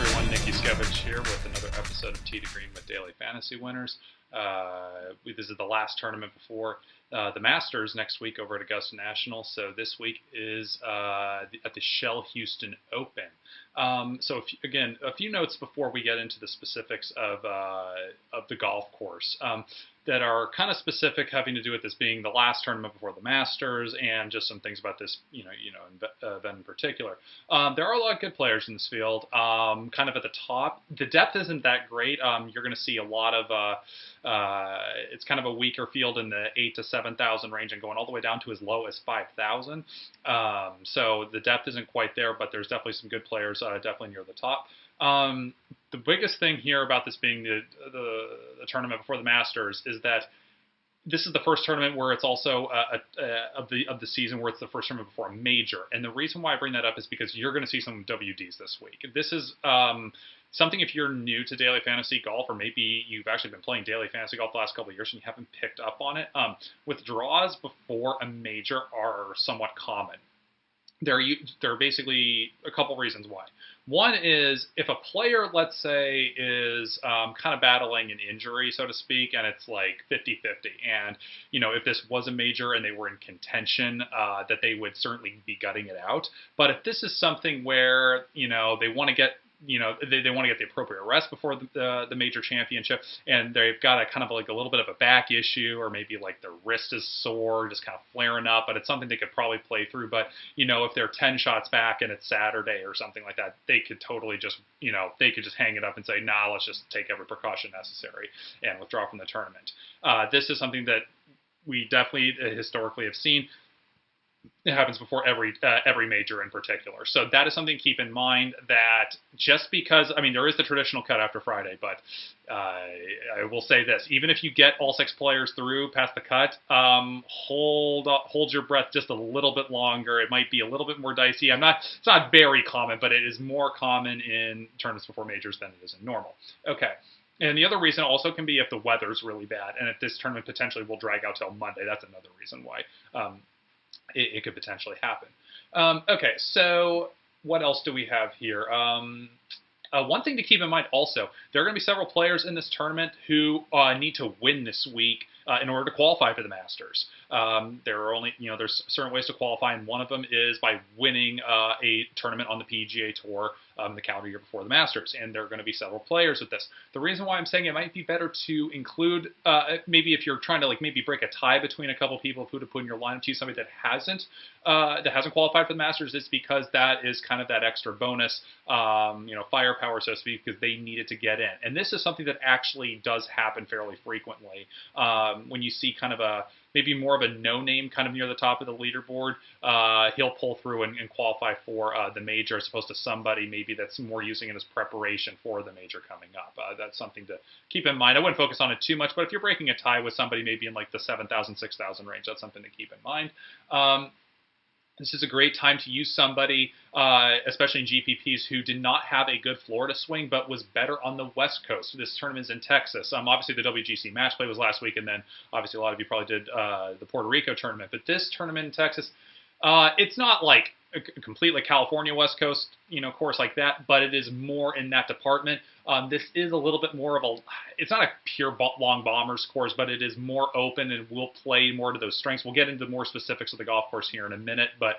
everyone, Nick Juskewycz here with another episode of Tee to Green with Daily Fantasy Winners. This is the last tournament before the Masters next week over at Augusta National. So this week is at the Shell Houston Open. Again, a few notes before we get into the specifics of the golf course that are kind of specific, having to do with this being the last tournament before the Masters, and just some things about this, event in particular. There are a lot of good players in this field. Kind of at the top, the depth isn't that great. You're going to see a lot of it's kind of a weaker field in the 8,000 to 7,000 range and going all the way down to as low as 5,000. So the depth isn't quite there, but there's definitely some good players definitely near the top. The biggest thing here about this being the tournament before the Masters is that this is the first tournament where it's also of the season where it's the first tournament before a major. And the reason why I bring that up is because you're going to see some WDs this week. This is something, if you're new to daily fantasy golf, or maybe you've actually been playing daily fantasy golf the last couple of years and you haven't picked up on it, withdrawals before a major are somewhat common. There are basically a couple reasons why. One is if a player, let's say, is kind of battling an injury, so to speak, and it's like 50-50. And, if this was a major and they were in contention, that they would certainly be gutting it out. But if this is something where, they want to get they want to get the appropriate rest before the major championship, and they've got a kind of like a little bit of a back issue, or maybe like their wrist is sore, just kind of flaring up, but it's something they could probably play through. But, if they're 10 shots back and it's Saturday or something like that, they could totally just, they could just hang it up and say, nah, let's just take every precaution necessary and withdraw from the tournament. This is something that we definitely historically have seen. It happens before every major in particular. So that is something to keep in mind, that just because, there is the traditional cut after Friday, but I will say this, even if you get all 6 players through past the cut, hold your breath just a little bit longer. It might be a little bit more dicey. It's not very common, but it is more common in tournaments before majors than it is in normal. Okay. And the other reason also can be if the weather's really bad, and if this tournament potentially will drag out till Monday. That's another reason why it could potentially happen. Okay, so what else do we have here? One thing to keep in mind also, there are going to be several players in this tournament who need to win this week in order to qualify for the Masters. There are only, there's certain ways to qualify, and one of them is by winning a tournament on the PGA Tour the calendar year before the Masters, and there are going to be several players with this. The reason why I'm saying it might be better to include, maybe if you're trying to maybe break a tie between a couple people who to put in your lineup to somebody that hasn't qualified for the Masters, is because that is kind of that extra bonus, firepower, so to speak, because they needed to get in. And this is something that actually does happen fairly frequently. When you see kind of maybe more of a no-name kind of near the top of the leaderboard, he'll pull through and qualify for the major, as opposed to somebody maybe that's more using it as preparation for the major coming up. That's something to keep in mind. I wouldn't focus on it too much, but if you're breaking a tie with somebody maybe in like the 7,000, 6,000 range, that's something to keep in mind. This is a great time to use somebody, especially in GPPs, who did not have a good Florida swing, but was better on the West Coast. This tournament is in Texas. Obviously, the WGC match play was last week, and then obviously a lot of you probably did the Puerto Rico tournament. But this tournament in Texas, it's not like a completely California West Coast, course like that, but it is more in that department. This is a little bit more of it's not a pure long bombers course, but it is more open and will play more to those strengths. We'll get into more specifics of the golf course here in a minute, but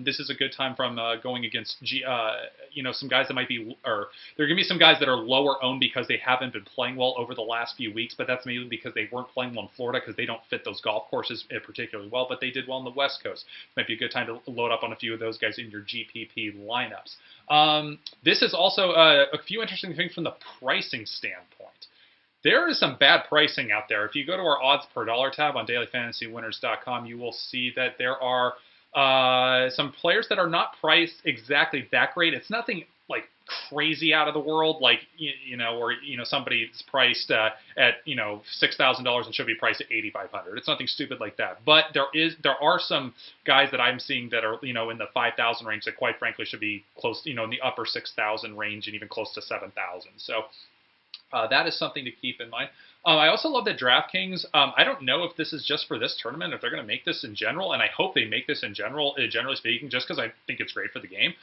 this is a good time from going against, some guys that might be, or there are going to be some guys that are lower owned because they haven't been playing well over the last few weeks, but that's mainly because they weren't playing well in Florida because they don't fit those golf courses particularly well, but they did well on the West Coast. Might be a good time to load up on a few of those guys in your GPP lineups. This is also a few interesting things from the pricing standpoint. There is some bad pricing out there. If you go to our odds per dollar tab on DailyFantasyWinners.com, you will see that there are some players that are not priced exactly that great. It's nothing like crazy out of the world, like or somebody's priced at $6,000 and should be priced at $8,500. It's nothing stupid like that. But there are some guys that I'm seeing that are in the 5,000 range that quite frankly should be close, in the upper 6,000 range and even close to 7,000. So That is something to keep in mind. I also love that DraftKings, I don't know if this is just for this tournament, if they're going to make this in general, and I hope they make this in general, generally speaking, just because I think it's great for the game.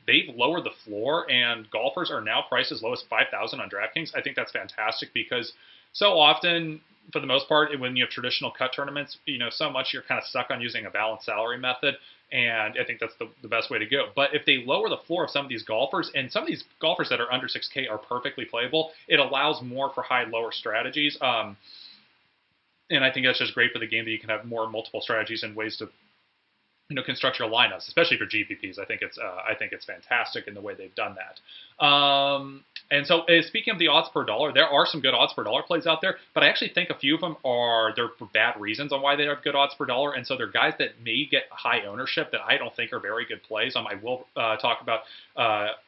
They've lowered the floor, and golfers are now priced as low as $5,000 on DraftKings. I think that's fantastic because so often, for the most part, when you have traditional cut tournaments, so much you're kind of stuck on using a balanced salary method. And I think that's the best way to go. But if they lower the floor of some of these golfers, and some of these golfers that are under 6K are perfectly playable, it allows more for high-lower strategies. And I think that's just great for the game that you can have more multiple strategies and ways to construct your lineups, especially for GPPs. I think it's fantastic in the way they've done that. And so, speaking of the odds per dollar, there are some good odds per dollar plays out there, but I actually think a few of them they're for bad reasons on why they have good odds per dollar, and so they're guys that may get high ownership that I don't think are very good plays. I will talk about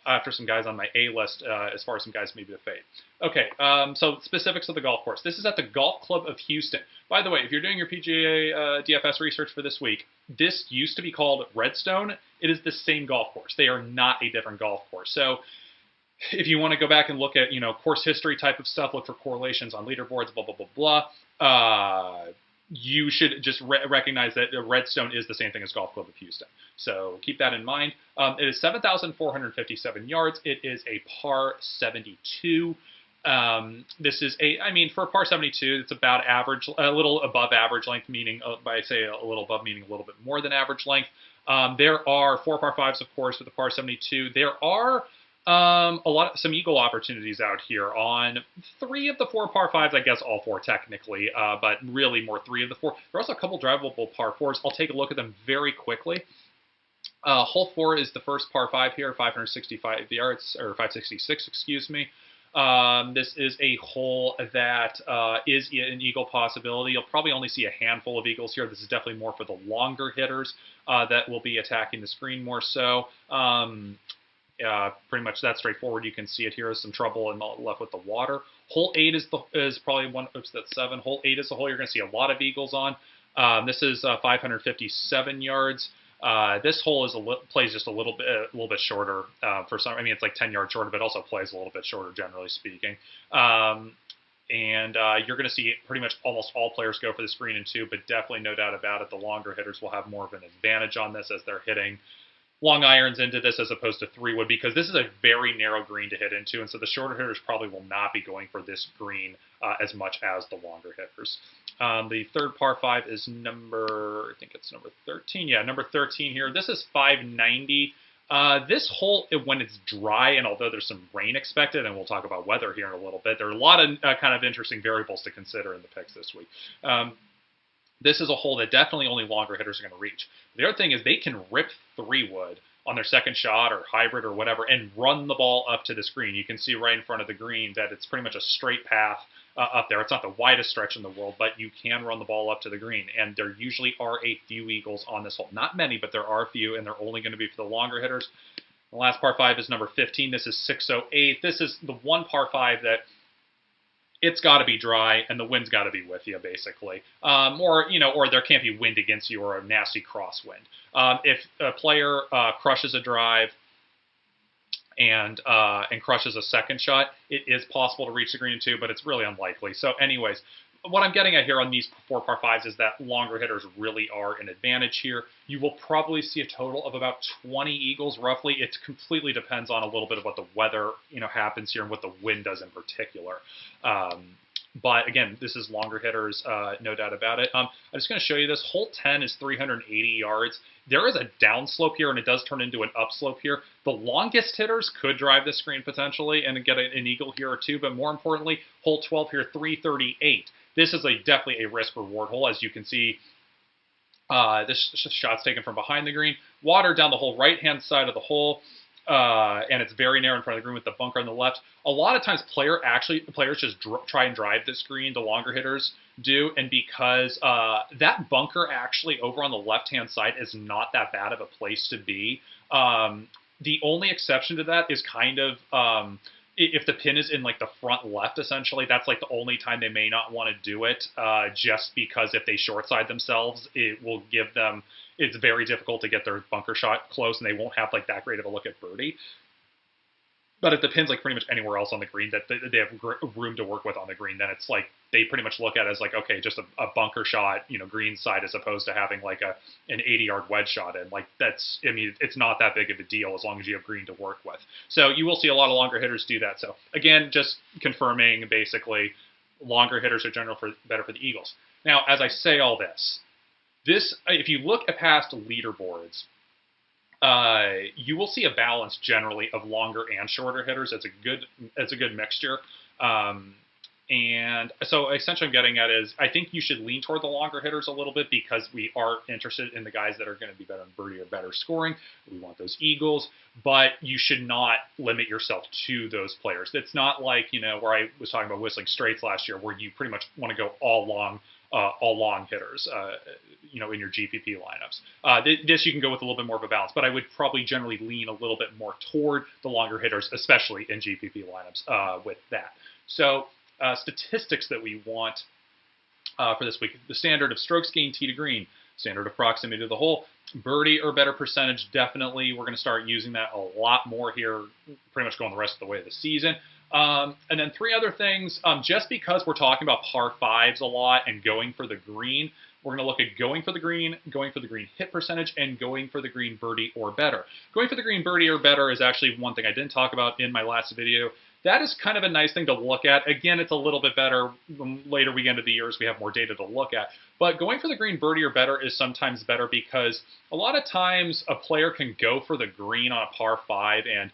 after some guys on my A list as far as some guys maybe to fade. Okay, so specifics of the golf course. This is at the Golf Club of Houston. By the way, if you're doing your PGA DFS research for this week, this used to be called Redstone. It is the same golf course. They are not a different golf course. So if you want to go back and look at, course history type of stuff, look for correlations on leaderboards, blah, blah, blah, blah, you should just recognize that Redstone is the same thing as Golf Club of Houston. So keep that in mind. It is 7,457 yards. It is a par 72. This is for a par 72, it's about average, a little above average length, meaning, by say a little above, meaning a little bit more than average length. There are 4 par 5s, of course, with the par 72. There are some eagle opportunities out here on 3 of the 4 par 5s, I guess all 4 technically, but really more 3 of the 4. There are also a couple drivable par 4s. I'll take a look at them very quickly. Hole 4 is the first par 5 here, 565 yards, or 566, excuse me. This is a hole that is an eagle possibility. You'll probably only see a handful of eagles here. This is definitely more for the longer hitters that will be attacking the screen more so. Pretty much that's straightforward. You can see it here is some trouble and left with the water. Hole 8 is probably one. Oops, that's 7. Hole 8 is the hole you're going to see a lot of eagles on. This is 557 yards. This hole plays just a little bit shorter for some. It's like 10 yards shorter, but also plays a little bit shorter, generally speaking. And you're going to see pretty much almost all players go for the screen in 2, but definitely no doubt about it, the longer hitters will have more of an advantage on this as they're hitting long irons into this as opposed to 3-wood, because this is a very narrow green to hit into, and so the shorter hitters probably will not be going for this green as much as the longer hitters. The third par 5 is number 13. Yeah, number 13 here. This is 590. This hole, when it's dry, and although there's some rain expected, and we'll talk about weather here in a little bit, there are a lot of kind of interesting variables to consider in the picks this week. This is a hole that definitely only longer hitters are going to reach. The other thing is they can rip 3-wood on their second shot or hybrid or whatever and run the ball up to the screen. You can see right in front of the green that it's pretty much a straight path up there. It's not the widest stretch in the world, but you can run the ball up to the green. And there usually are a few eagles on this hole. Not many, but there are a few, and they're only going to be for the longer hitters. The last par 5 is number 15. This is 608. This is the one par 5 that it's got to be dry, and the wind's got to be with you, basically. Or there can't be wind against you or a nasty crosswind. If a player crushes a drive and crushes a second shot, it is possible to reach the green in 2, but it's really unlikely. So anyways, what I'm getting at here on these 4 par 5s is that longer hitters really are an advantage here. You will probably see a total of about 20 eagles, roughly. It completely depends on a little bit of what the weather happens here and what the wind does in particular. But again, this is longer hitters, no doubt about it. I'm just going to show you this. Hole 10 is 380 yards. There is a downslope here, and it does turn into an upslope here. The longest hitters could drive the screen potentially and get an eagle here or 2, but more importantly, hole 12 here, 338. This is definitely a risk-reward hole. As you can see, this shot's taken from behind the green. Water down the whole right-hand side of the hole, and it's very narrow in front of the green with the bunker on the left. A lot of times players just try and drive this green, the longer hitters do, and because that bunker actually over on the left-hand side is not that bad of a place to be. The only exception to that is kind of if the pin is in the front left, essentially, that's the only time they may not want to do it, just because if they short side themselves, it will give them, it's very difficult to get their bunker shot close, and they won't have that great of a look at birdie. But if the pin's like pretty much anywhere else on the green that they have room to work with on the green, then it's like they pretty much look at it as like, okay, just a bunker shot, green side, as opposed to having like an 80-yard wedge shot in. Like that's, I mean, it's not that big of a deal as long as you have green to work with. So you will see a lot of longer hitters do that. So again, just confirming basically, longer hitters are generally better for the Eagles. Now, as I say all this, if you look at past leaderboards, you will see a balance generally of longer and shorter hitters. It's a good mixture. And so essentially I'm getting at is I think you should lean toward the longer hitters a little bit because we are interested in the guys that are going to be better in birdie or better scoring. We want those Eagles, but you should not limit yourself to those players. It's not like, where I was talking about whistling straights last year where you pretty much want to go all long hitters, in your GPP lineups. This you can go with a little bit more of a balance, but I would probably generally lean a little bit more toward the longer hitters, especially in GPP lineups with that. So statistics that we want for this week: the standard of strokes gained tee to green, standard of proximity to the hole, birdie or better percentage. Definitely, we're going to start using that a lot more here, pretty much going the rest of the way of the season. And then three other things, just because we're talking about par fives a lot and going for the green, we're going to look at going for the green hit percentage, and going for the green birdie or better. Going for the green birdie or better is actually one thing I didn't talk about in my last video. That is kind of a nice thing to look at. Again, it's a little bit better when later we get into the years, we have more data to look at. But going for the green birdie or better is sometimes better because a lot of times a player can go for the green on a par 5 and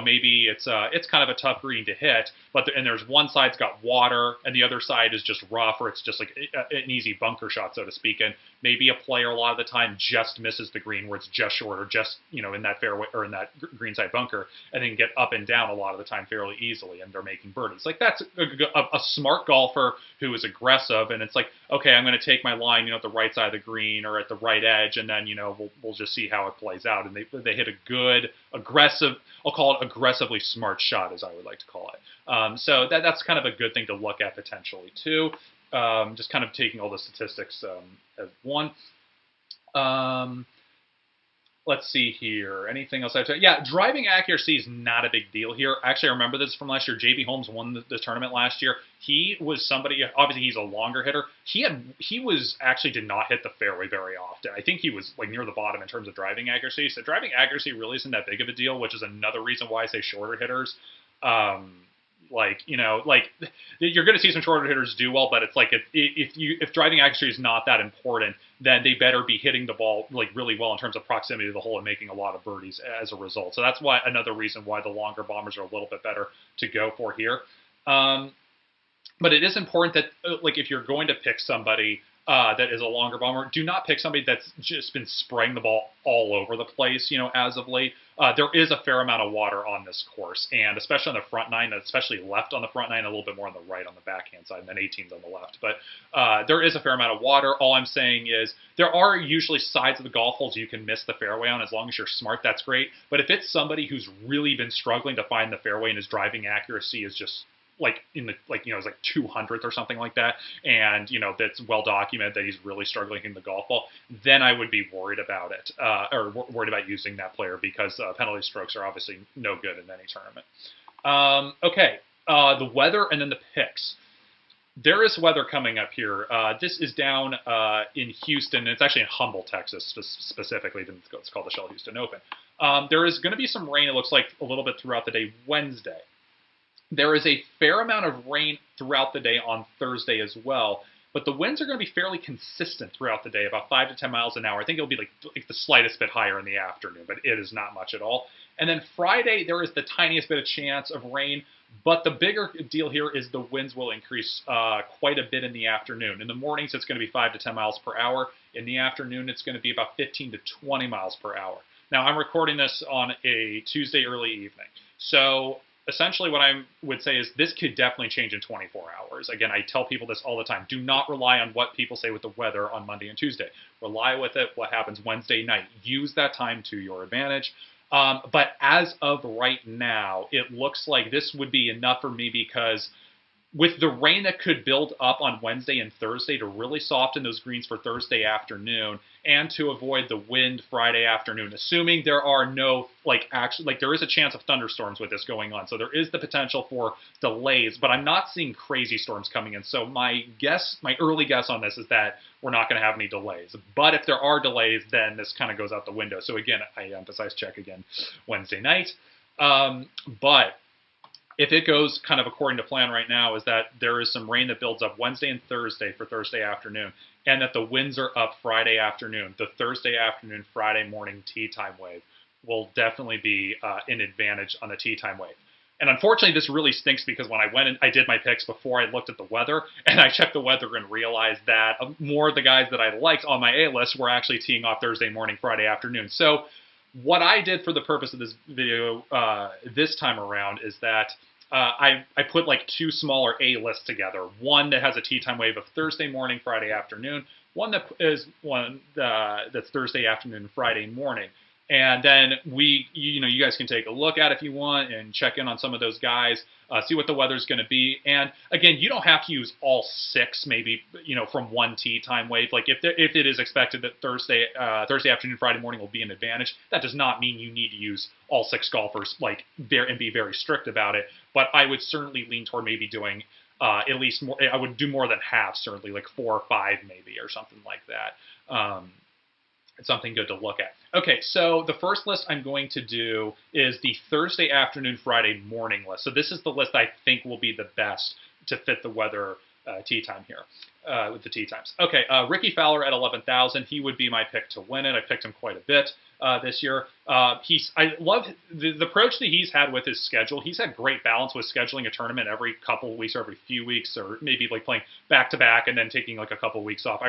maybe it's kind of a tough green to hit, and there's one side's got water and the other side is just rough, or it's just like an easy bunker shot, so to speak. And maybe a player a lot of the time just misses the green where it's just short, or just in that fairway or in that green side bunker, and then get up and down a lot of the time fairly easily, and they're making birdies. Like that's a smart golfer who is aggressive, and it's like, okay, I'm going to take my line, at the right side of the green or at the right edge, and then we'll just see how it plays out. And they hit a good aggressive, I'll call it aggressively smart shot, as I would like to call it. So that's kind of a good thing to look at potentially too. Just kind of taking all the statistics as one. Let's see here. Anything else I have to say? Yeah, driving accuracy is not a big deal here. Actually, I remember this from last year. J.B. Holmes won the tournament last year. He was somebody, obviously he's a longer hitter. He was actually did not hit the fairway very often. I think he was like near the bottom in terms of driving accuracy. So driving accuracy really isn't that big of a deal, which is another reason why I say shorter hitters. You're going to see some shorter hitters do well, but it's like if driving accuracy is not that important, then they better be hitting the ball like really well in terms of proximity to the hole and making a lot of birdies as a result. So that's why another reason why the longer bombers are a little bit better to go for here. But it is important that if you're going to pick somebody that is a longer bomber, do not pick somebody that's just been spraying the ball all over the place, as of late. There is a fair amount of water on this course, and especially on the front nine, especially left on the front nine, a little bit more on the right on the backhand side, and then 18's on the left. But there is a fair amount of water. All I'm saying is there are usually sides of the golf holes you can miss the fairway on. As long as you're smart, that's great. But if it's somebody who's really been struggling to find the fairway and his driving accuracy is just it's like 200th or something like that, and that's well documented that he's really struggling in the golf ball, then I would be worried about it, or worried about using that player, because penalty strokes are obviously no good in any tournament. Okay, the weather and then the picks. There is weather coming up here. This is down in Houston. It's actually in Humble, Texas, specifically. It's called the Shell Houston Open. There is going to be some rain, it looks like, a little bit throughout the day Wednesday. There is a fair amount of rain throughout the day on Thursday as well, but the winds are going to be fairly consistent throughout the day, about 5 to 10 miles an hour. I think it'll be like the slightest bit higher in the afternoon, but it is not much at all. And then Friday, there is the tiniest bit of chance of rain, but the bigger deal here is the winds will increase quite a bit in the afternoon. In the mornings, it's going to be 5 to 10 miles per hour. In the afternoon, it's going to be about 15 to 20 miles per hour. Now, I'm recording this on a Tuesday early evening, so essentially what I would say is this could definitely change in 24 hours. Again, I tell people this all the time. Do not rely on what people say with the weather on Monday and Tuesday. Rely with it what happens Wednesday night. Use that time to your advantage. But as of right now, it looks like this would be enough for me, because with the rain that could build up on Wednesday and Thursday to really soften those greens for Thursday afternoon and to avoid the wind Friday afternoon, assuming there are no, there is a chance of thunderstorms with this going on. So there is the potential for delays, but I'm not seeing crazy storms coming in. So my early guess on this is that we're not going to have any delays. But if there are delays, then this kind of goes out the window. So again, I emphasize check again Wednesday night. But if it goes kind of according to plan right now, is that there is some rain that builds up Wednesday and Thursday for Thursday afternoon, and that the winds are up Friday afternoon. The Thursday afternoon, Friday morning tee time wave will definitely be an advantage on the tee time wave. And unfortunately, this really stinks because when I went and I did my picks before I looked at the weather, and I checked the weather and realized that more of the guys that I liked on my A list were actually teeing off Thursday morning, Friday afternoon. So what I did for the purpose of this video this time around is that I put like two smaller A lists together. One that has a tee time wave of Thursday morning, Friday afternoon. One that is that's Thursday afternoon, Friday morning. And then you guys can take a look at it if you want and check in on some of those guys, see what the weather's going to be. And again, you don't have to use all six, maybe, from one tee time wave. Like if it is expected that Thursday afternoon, Friday morning will be an advantage, that does not mean you need to use all six golfers and be very strict about it. But I would certainly lean toward maybe doing at least more. I would do more than half, certainly, like 4 or 5 maybe, or something like that. It's something good to look at. Okay, so the first list I'm going to do is the Thursday afternoon, Friday morning list. So this is the list I think will be the best to fit the weather tee time here with the tee times. Okay, Ricky Fowler at 11,000. He would be my pick to win it. I picked him quite a bit this year. I love the approach that he's had with his schedule. He's had great balance with scheduling a tournament every couple of weeks or every few weeks, or maybe like playing back to back and then taking like a couple of weeks off.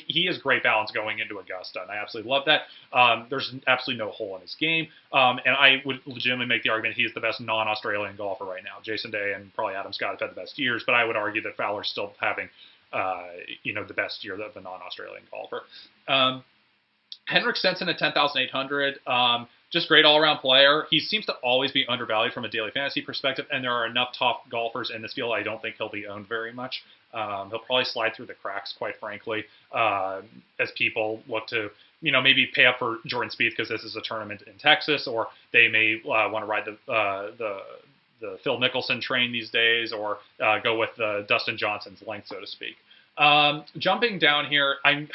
He has great balance going into Augusta, and I absolutely love that. There's absolutely no hole in his game, and I would legitimately make the argument he is the best non-Australian golfer right now. Jason Day and probably Adam Scott have had the best years, but I would argue that Fowler's still having the best year of a non-Australian golfer. Henrik Stenson at 10,800, just great all-around player. He seems to always be undervalued from a daily fantasy perspective, and there are enough top golfers in this field. I don't think he'll be owned very much. He'll probably slide through the cracks, quite frankly, as people look to, maybe pay up for Jordan Spieth because this is a tournament in Texas, or they may want to ride the Phil Mickelson train these days, or go with Dustin Johnson's length, so to speak. Jumping down here, I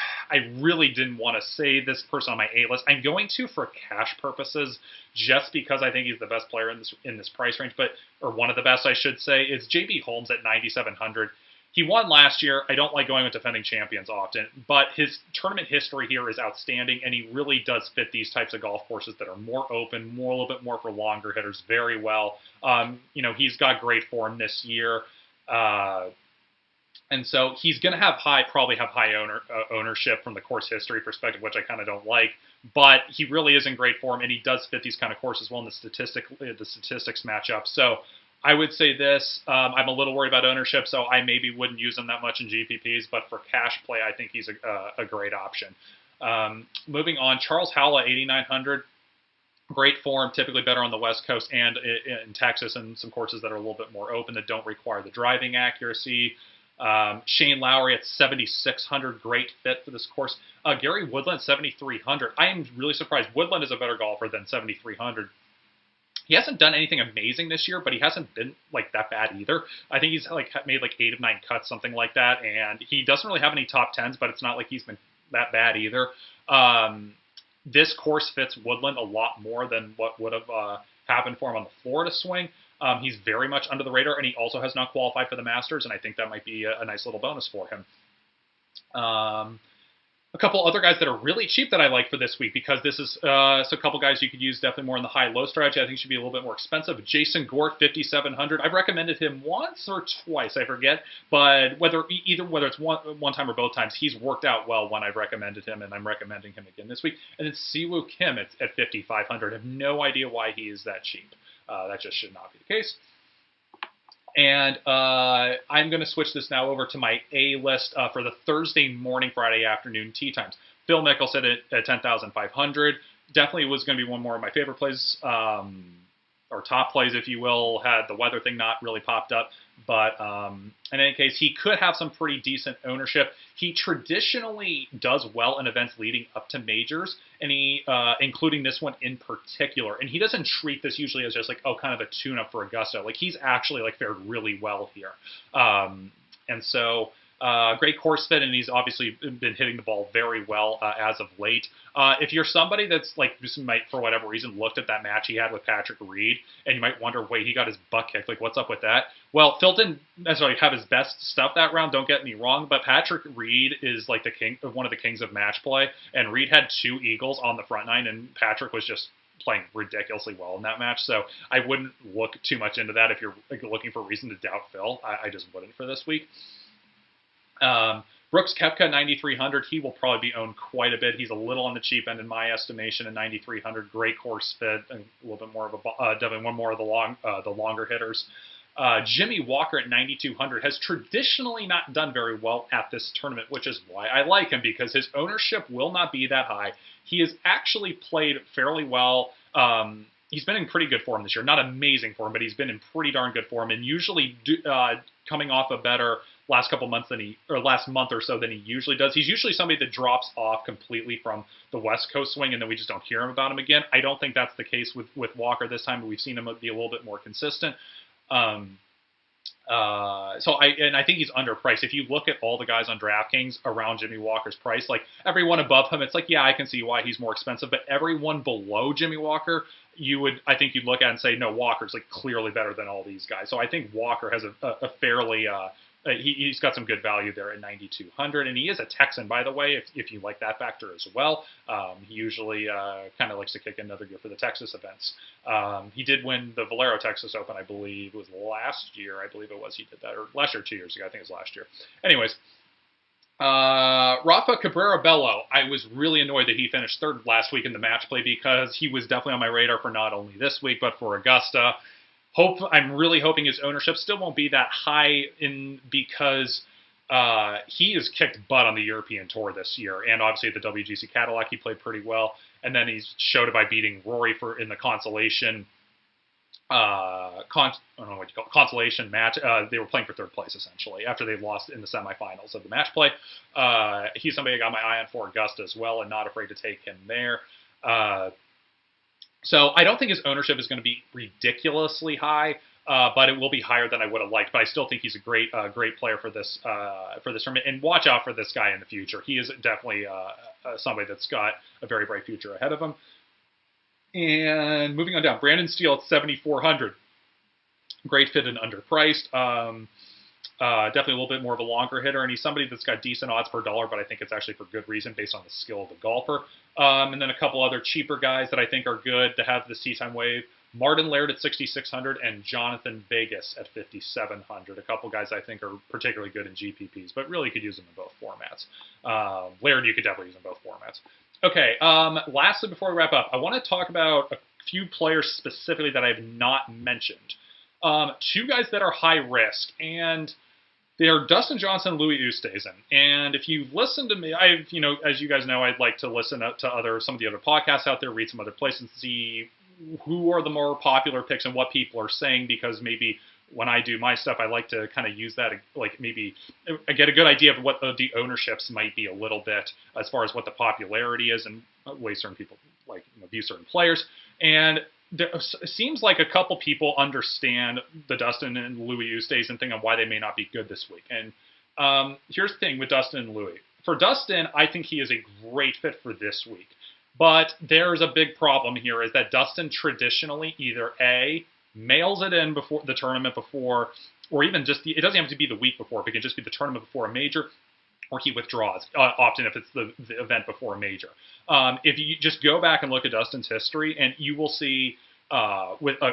really didn't want to say this person on my A list. I'm going to for cash purposes, just because I think he's the best player in this price range, or one of the best, I should say. It's J.B. Holmes at 9,700. He won last year. I don't like going with defending champions often, but his tournament history here is outstanding, and he really does fit these types of golf courses that are more open, a little bit more for longer hitters very well. He's got great form this year. And so he's going to probably have high ownership from the course history perspective, which I kind of don't like. But he really is in great form, and he does fit these kind of courses well, and the statistics match up. So I would say this. I'm a little worried about ownership, so I maybe wouldn't use him that much in GPPs. But for cash play, I think he's a great option. Moving on, Charles Howell at 8,900. Great form, typically better on the West Coast and in Texas, and some courses that are a little bit more open that don't require the driving accuracy. Shane Lowry at 7,600, great fit for this course. Gary Woodland, 7,300. I am really surprised. Woodland is a better golfer than 7,300. He hasn't done anything amazing this year, but he hasn't been that bad either. I think he's made 8 of 9 cuts, something like that, and he doesn't really have any top 10s, but it's not like he's been that bad either. This course fits Woodland a lot more than what would have happened for him on the Florida swing. He's very much under the radar, and he also has not qualified for the Masters, and I think that might be a nice little bonus for him. A couple other guys that are really cheap that I like for this week, because this is a couple guys you could use definitely more in the high-low strategy. I think should be a little bit more expensive. Jason Gore, 5,700. I've recommended him once or twice, I forget, but whether it's one time or both times, he's worked out well when I've recommended him, and I'm recommending him again this week. And then Siwoo Kim at 5,500. I have no idea why he is that cheap. That just should not be the case. And I'm going to switch this now over to my A list for the Thursday morning, Friday afternoon tee times. Phil Mickelson at 10,500. Definitely was going to be one more of my favorite plays, or top plays, if you will, had the weather thing not really popped up. But in any case, he could have some pretty decent ownership. He traditionally does well in events leading up to majors, and he, including this one in particular. And he doesn't treat this usually as just like, oh, kind of a tune-up for Augusta. Like, he's actually like fared really well here. And so great course fit, and he's obviously been hitting the ball very well as of late. If you're somebody that's like just might, for whatever reason, looked at that match he had with Patrick Reed, and you might wonder, wait, he got his butt kicked. Like, what's up with that? Well, Phil didn't necessarily have his best stuff that round. Don't get me wrong, but Patrick Reed is like the king, one of the kings of match play, and Reed had 2 eagles on the front nine, and Patrick was just playing ridiculously well in that match. So I wouldn't look too much into that if you're looking for a reason to doubt Phil. I just wouldn't for this week. Brooks Koepka, 9,300. He will probably be owned quite a bit. He's a little on the cheap end in my estimation at 9,300. Great course fit, a little bit more of a definitely one more of the longer hitters. Jimmy Walker at 9,200 has traditionally not done very well at this tournament, which is why I like him, because his ownership will not be that high. He has actually played fairly well. He's been in pretty good form this year. Not amazing form, but he's been in pretty darn good form, and usually coming off a better last month or so than he usually does. He's usually somebody that drops off completely from the West Coast swing, and then we just don't hear about him again. I don't think that's the case with Walker this time, but we've seen him be a little bit more consistent. I think he's underpriced. If you look at all the guys on DraftKings around Jimmy Walker's price, like everyone above him, it's like, yeah, I can see why he's more expensive, but everyone below Jimmy Walker, I think you'd look at and say, no, Walker's like clearly better than all these guys. So I think Walker has a fairly he's got some good value there at 9,200, and he is a Texan, by the way, if you like that factor as well. He usually kind of likes to kick in another gear for the Texas events. He did win the Valero Texas Open, I believe it was last year. I believe it was he did that, or last year, 2 years ago. I think it was last year. Anyways, Rafa Cabrera Bello. I was really annoyed that he finished third last week in the match play, because he was definitely on my radar for not only this week, but for Augusta. I'm really hoping his ownership still won't be that high because he has kicked butt on the European Tour this year, and obviously at the WGC Cadillac he played pretty well, and then he showed it by beating Rory in the consolation consolation match. They were playing for third place essentially after they lost in the semifinals of the match play. He's somebody I got my eye on for Augusta as well, and not afraid to take him there. So I don't think his ownership is going to be ridiculously high, but it will be higher than I would have liked. But I still think he's a great player for this tournament. And watch out for this guy in the future. He is definitely somebody that's got a very bright future ahead of him. And moving on down, Brandon Steele at 7,400. Great fit and underpriced. Definitely a little bit more of a longer hitter, and he's somebody that's got decent odds per dollar, but I think it's actually for good reason based on the skill of the golfer. And then a couple other cheaper guys that I think are good to have this tee time wave. Martin Laird at 6,600 and Jonathan Vegas at 5,700. A couple guys I think are particularly good in GPPs, but really could use them in both formats. Laird, you could definitely use in both formats. Okay, lastly, before we wrap up, I want to talk about a few players specifically that I have not mentioned. 2 guys that are high risk, and they're Dustin Johnson and Louis Oosthuizen. And if you've listened to me, as you guys know, I'd like to listen to some of the other podcasts out there, read some other places, and see who are the more popular picks and what people are saying, because maybe when I do my stuff, I like to kind of use that, like maybe I get a good idea of what the ownerships might be a little bit as far as what the popularity is and ways certain people view certain players. And it seems like a couple people understand the Dustin and Louis Oosthuizen thing on why they may not be good this week. And here's the thing with Dustin and Louis. For Dustin, I think he is a great fit for this week. But there's a big problem here, is that Dustin traditionally either A, mails it in before the tournament before, or even just it doesn't have to be the week before, it can just be the tournament before a major, or he withdraws, often if it's the event before a major. If you just go back and look at Dustin's history, and you will see with a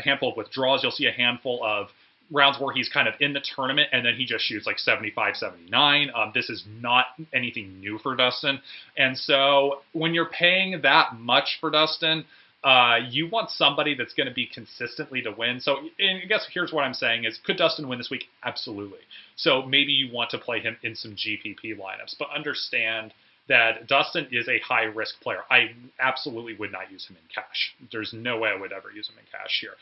handful of withdrawals, you'll see a handful of rounds where he's kind of in the tournament and then he just shoots like 75, 79. This is not anything new for Dustin. And so when you're paying that much for Dustin, you want somebody that's going to be consistently to win. So I guess here's what I'm saying is, could Dustin win this week? Absolutely. So maybe you want to play him in some GPP lineups, but understand that Dustin is a high-risk player. I absolutely would not use him in cash. There's no way I would ever use him in cash here.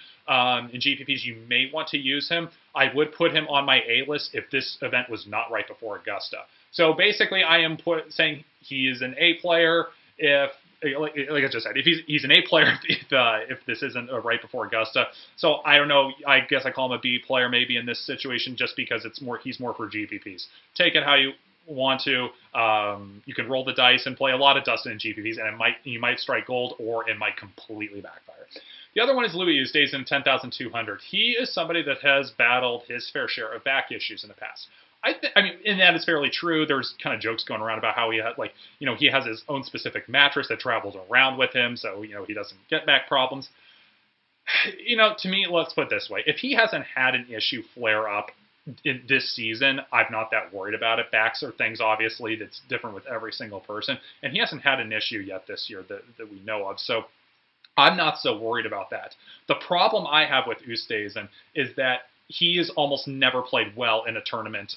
In GPPs, you may want to use him. I would put him on my A list if this event was not right before Augusta. So basically, I am saying he is an A player if, like I just said, if he's an A player if this isn't right before Augusta. So I don't know. I guess I call him a B player maybe in this situation just because he's more for GPPs. Take it how you want to. You can roll the dice and play a lot of Dustin in GPPs, and you might strike gold or it might completely backfire. The other one is Louis Oosthuizen in 10,200. He is somebody that has battled his fair share of back issues in the past. I mean, and that is fairly true. There's kind of jokes going around about how he had, he has his own specific mattress that travels around with him, so, he doesn't get back problems. To me, let's put it this way. If he hasn't had an issue flare up in this season, I'm not that worried about it. Backs are things, obviously, that's different with every single person, and he hasn't had an issue yet this year that we know of, so I'm not so worried about that. The problem I have with Oosthuizen is that he has almost never played well in a tournament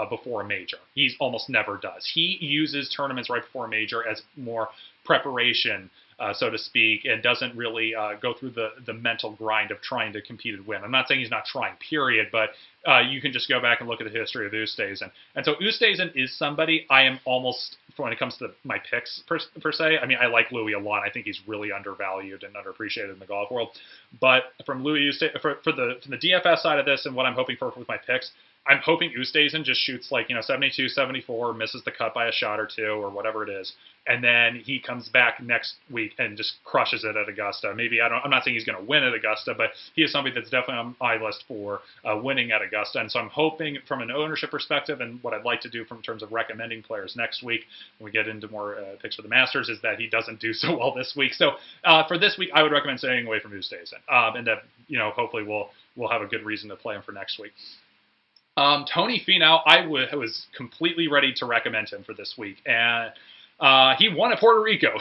before a major. He almost never does. He uses tournaments right before a major as more preparation, so to speak, and doesn't really go through the mental grind of trying to compete and win. I'm not saying he's not trying, period, but you can just go back and look at the history of Oosthuizen. And so Oosthuizen is somebody I am almost, when it comes to my picks per se, I mean, I like Louis a lot. I think he's really undervalued and underappreciated in the golf world. But from Louis Oosthuizen, from the DFS side of this and what I'm hoping for with my picks, I'm hoping Oosthuizen just shoots 72, 74, misses the cut by a shot or two or whatever it is, and then he comes back next week and just crushes it at Augusta. Maybe I'm not saying he's going to win at Augusta, but he is somebody that's definitely on my list for winning at Augusta. And so I'm hoping from an ownership perspective and what I'd like to do from terms of recommending players next week when we get into more picks for the Masters is that he doesn't do so well this week. So for this week, I would recommend staying away from Oosthuizen, and that hopefully we'll have a good reason to play him for next week. Tony Finau, I was completely ready to recommend him for this week, and he won at Puerto Rico.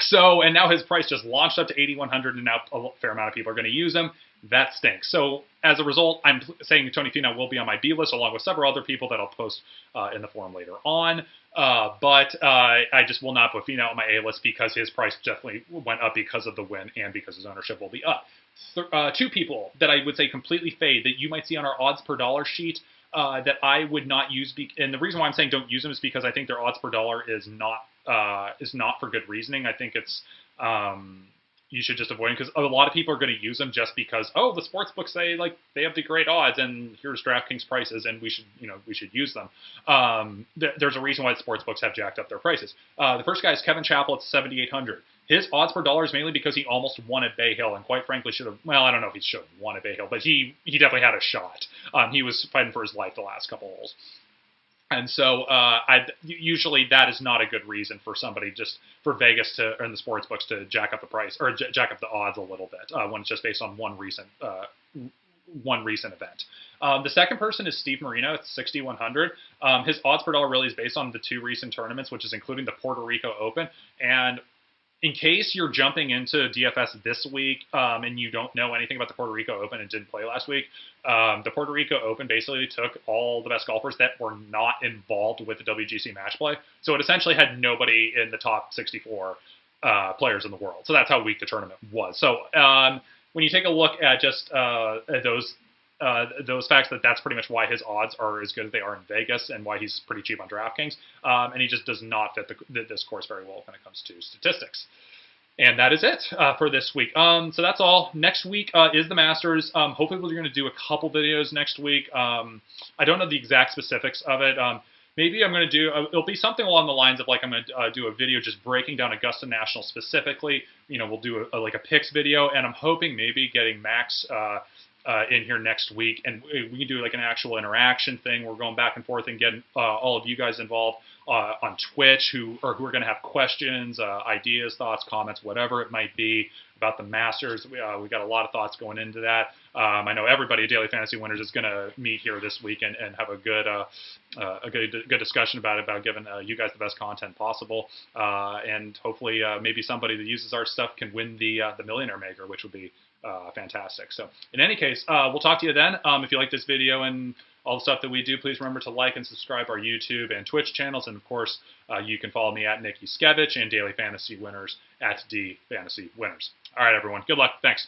And now his price just launched up to 8,100, and now a fair amount of people are going to use him. That stinks. So as a result, I'm saying Tony Finau will be on my B list along with several other people that I'll post in the forum later on. But I just will not put Finau on my A list because his price definitely went up because of the win and because his ownership will be up. Two people that I would say completely fade that you might see on our odds per dollar sheet that I would not use, and the reason why I'm saying don't use them is because I think their odds per dollar is not for good reasoning. I think it's you should just avoid them because a lot of people are going to use them just because the sports books say they have the great odds and here's DraftKings prices and we should use them. There's a reason why the sports books have jacked up their prices. The first guy is Kevin Chappell at 7,800. His odds per dollar is mainly because he almost won at Bay Hill and quite frankly should have, well, I don't know if he should have won at Bay Hill, but he definitely had a shot. He was fighting for his life the last couple holes. And so usually that is not a good reason for somebody just for Vegas and the sports books to jack up the price or jack up the odds a little bit when it's just based on one recent event. The second person is Steve Marino at 6,100. His odds per dollar really is based on the two recent tournaments, which is including the Puerto Rico Open. And in case you're jumping into DFS this week and you don't know anything about the Puerto Rico Open and didn't play last week, the Puerto Rico Open basically took all the best golfers that were not involved with the WGC match play. So it essentially had nobody in the top 64 players in the world. So that's how weak the tournament was. So when you take a look at just those facts, that's pretty much why his odds are as good as they are in Vegas and why he's pretty cheap on DraftKings. And he just does not fit this course very well when it comes to statistics. And that is it for this week. So that's all. Next week is the Masters. Hopefully we're going to do a couple videos next week. I don't know the exact specifics of it. Maybe I'm going to do, it'll be something along the lines of I'm going to do a video just breaking down Augusta National specifically. We'll do a picks video, and I'm hoping maybe getting Max in here next week, and we can do an actual interaction thing. We're going back and forth and getting all of you guys involved on Twitch who are going to have questions, ideas, thoughts, comments, whatever it might be about the Masters. We got a lot of thoughts going into that. I know everybody at Daily Fantasy Winners is going to meet here this week and have a good discussion about giving you guys the best content possible, and hopefully maybe somebody that uses our stuff can win the Millionaire Maker, which would be fantastic. So in any case, we'll talk to you then. If you like this video and all the stuff that we do. Please remember to like and subscribe our YouTube and Twitch channels. And, of course, you can follow me at Nick Juskewycz and Daily Fantasy Winners at DFantasyWinners. All right, everyone. Good luck. Thanks.